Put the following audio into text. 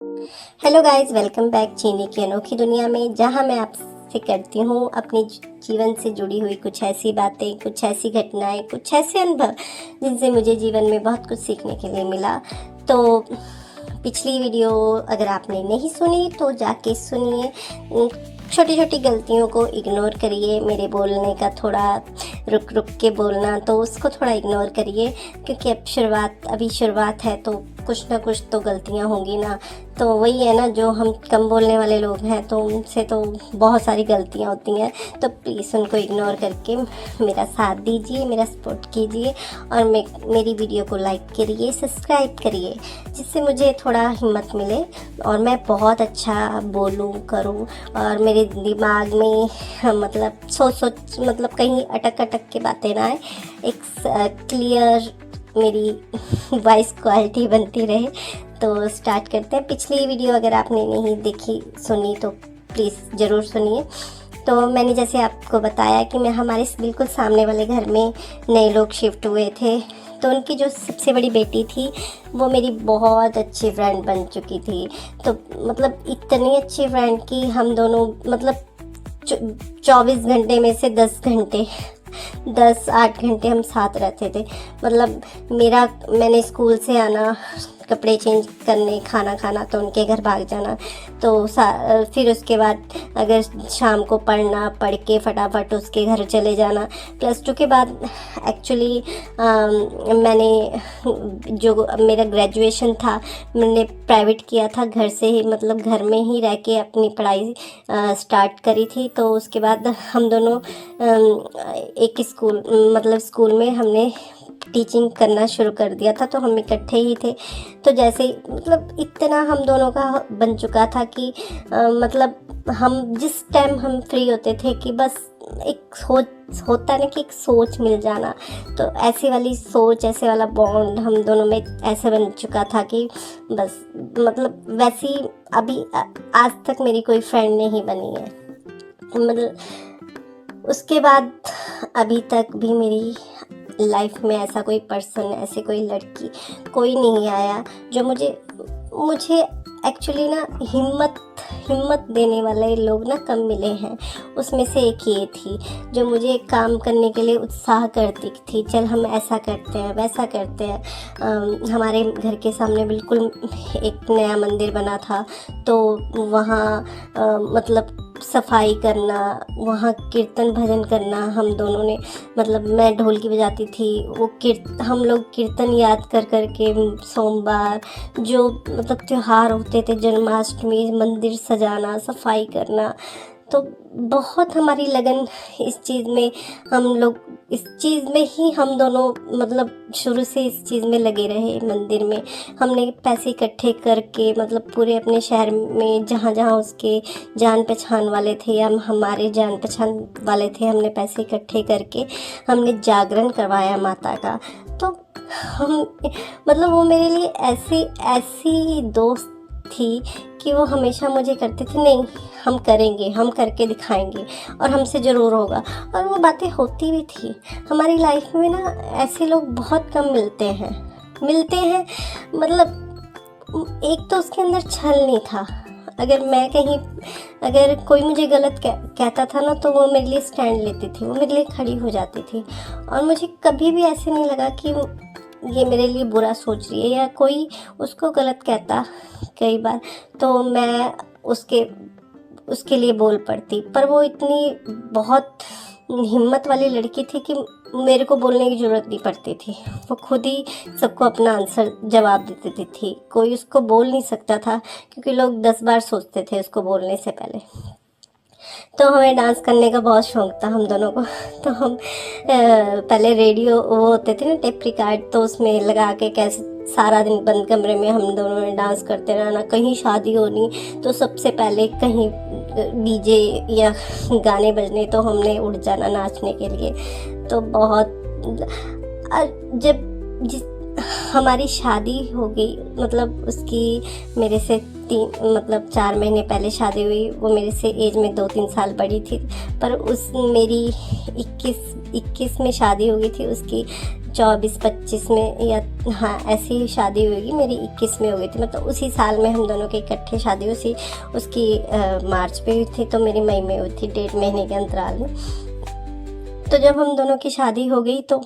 Hello guys, welcome back चीनी की अनोखी दुनिया में, जहां मैं आपसे करती हूं अपने जीवन से जुड़ी हुई कुछ ऐसी बातें, कुछ ऐसी घटनाएं, कुछ ऐसे अनुभव जिनसे मुझे जीवन में बहुत कुछ सीखने के लिए मिला। तो पिछली वीडियो अगर आपने नहीं सुनी तो जाके सुनिए। छोटी छोटी गलतियों को इग्नोर करिए, मेरे बोलने का थोड़ा रुक रुक के बोलना, तो उसको थोड़ा इग्नोर करिए, क्योंकि अभी शुरुआत है तो कुछ ना कुछ तो गलतियां होंगी ना। तो वही है ना, जो हम कम बोलने वाले लोग हैं तो उनसे तो बहुत सारी गलतियां होती हैं। तो प्लीज़ उनको इग्नोर करके मेरा साथ दीजिए, मेरा सपोर्ट कीजिए और मेरी वीडियो को लाइक करिए, सब्सक्राइब करिए, जिससे मुझे थोड़ा हिम्मत मिले और मैं बहुत अच्छा बोलूं करूं और मेरे दिमाग में सोच मतलब कहीं अटक के बातें ना आए, एक क्लियर मेरी वॉइस क्वालिटी बनती रहे। तो स्टार्ट करते हैं। पिछली वीडियो अगर आपने नहीं देखी सुनी तो प्लीज़ ज़रूर सुनिए। तो मैंने जैसे आपको बताया कि मैं हमारे बिल्कुल सामने वाले घर में नए लोग शिफ्ट हुए थे, तो उनकी जो सबसे बड़ी बेटी थी वो मेरी बहुत अच्छी फ्रेंड बन चुकी थी। तो मतलब इतनी अच्छी फ्रेंड कि हम दोनों 24 घंटे में से 8 घंटे हम साथ रहते थे। मतलब मैंने स्कूल से आना, कपड़े चेंज करने, खाना खाना, तो उनके घर भाग जाना। तो फिर उसके बाद अगर शाम को पढ़ के फटाफट उसके घर चले जाना। +2 के बाद एक्चुअली मैंने जो मेरा ग्रेजुएशन था मैंने प्राइवेट किया था, घर से ही, मतलब घर में ही रह के अपनी पढ़ाई स्टार्ट करी थी। तो उसके बाद हम दोनों एक स्कूल में हमने टीचिंग करना शुरू कर दिया था, तो हम इकट्ठे ही थे। तो जैसे मतलब इतना हम दोनों का बन चुका था कि मतलब हम जिस टाइम हम फ्री होते थे कि बस एक सोच होता है ना कि एक सोच मिल जाना, तो ऐसी वाली सोच, ऐसे वाला बॉन्ड हम दोनों में ऐसे बन चुका था कि बस मतलब वैसी अभी आज तक मेरी कोई फ्रेंड नहीं बनी है। मतलब उसके बाद अभी तक भी मेरी लाइफ में ऐसा कोई पर्सन, ऐसी कोई लड़की कोई नहीं आया जो मुझे एक्चुअली ना हिम्मत देने वाले लोग ना कम मिले हैं। उसमें से एक ये थी जो मुझे काम करने के लिए उत्साह करती थी, चल हम ऐसा करते हैं, वैसा करते हैं। हमारे घर के सामने बिल्कुल एक नया मंदिर बना था, तो वहाँ मतलब सफाई करना, वहाँ कीर्तन भजन करना, हम दोनों ने, मतलब मैं ढोलकी बजाती थी, हम लोग कीर्तन याद कर के सोमवार जो मतलब त्योहार होते थे, जन्माष्टमी, मंदिर सजाना, सफाई करना, तो बहुत हमारी लगन इस चीज़ में, हम दोनों मतलब शुरू से इस चीज़ में लगे रहे। मंदिर में हमने पैसे इकट्ठे करके, मतलब पूरे अपने शहर में जहाँ जहाँ उसके जान पहचान वाले थे या हमारे जान पहचान वाले थे, हमने पैसे इकट्ठे करके हमने जागरण करवाया माता का। तो हम मतलब वो मेरे लिए ऐसी दोस्त थी कि वो हमेशा मुझे करते थे, नहीं हम करेंगे, हम करके दिखाएंगे और हमसे ज़रूर होगा। और वो बातें होती भी थी। हमारी लाइफ में ना ऐसे लोग बहुत कम मिलते हैं। मतलब एक तो उसके अंदर छल नहीं था। अगर कोई मुझे गलत कहता था ना, तो वो मेरे लिए स्टैंड लेती थी, वो मेरे लिए खड़ी हो जाती थी। और मुझे कभी भी ऐसे नहीं लगा कि ये मेरे लिए बुरा सोच रही है या कोई उसको गलत कहता। कई बार तो मैं उसके लिए बोल पड़ती, पर वो इतनी बहुत हिम्मत वाली लड़की थी कि मेरे को बोलने की ज़रूरत नहीं पड़ती थी। वो खुद ही सबको अपना आंसर जवाब दे देती थी। कोई उसको बोल नहीं सकता था, क्योंकि लोग 10 बार सोचते थे उसको बोलने से पहले। तो हमें डांस करने का बहुत शौक़ था हम दोनों को। तो हम पहले रेडियो वो होते थे ना, टेप रिकॉर्ड, तो उसमें लगा के कैसे सारा दिन बंद कमरे में हम दोनों ने डांस करते रहना। कहीं शादी होनी तो सबसे पहले कहीं डीजे या गाने बजने तो हमने उठ जाना नाचने के लिए। तो हमारी शादी हो गई, मतलब उसकी मेरे से 4 महीने पहले शादी हुई। वो मेरे से एज में 2-3 साल बड़ी थी, पर मेरी 21 में शादी हो गई थी, उसकी 24-25 में, या हाँ ऐसी ही शादी होगी मेरी 21 में हो गई थी। मतलब उसी साल में हम दोनों की इकट्ठे शादी उसकी मार्च पे हुई थी, तो मेरी मई में हुई थी, 1.5 महीने के अंतराल में। तो जब हम दोनों की शादी हो गई तो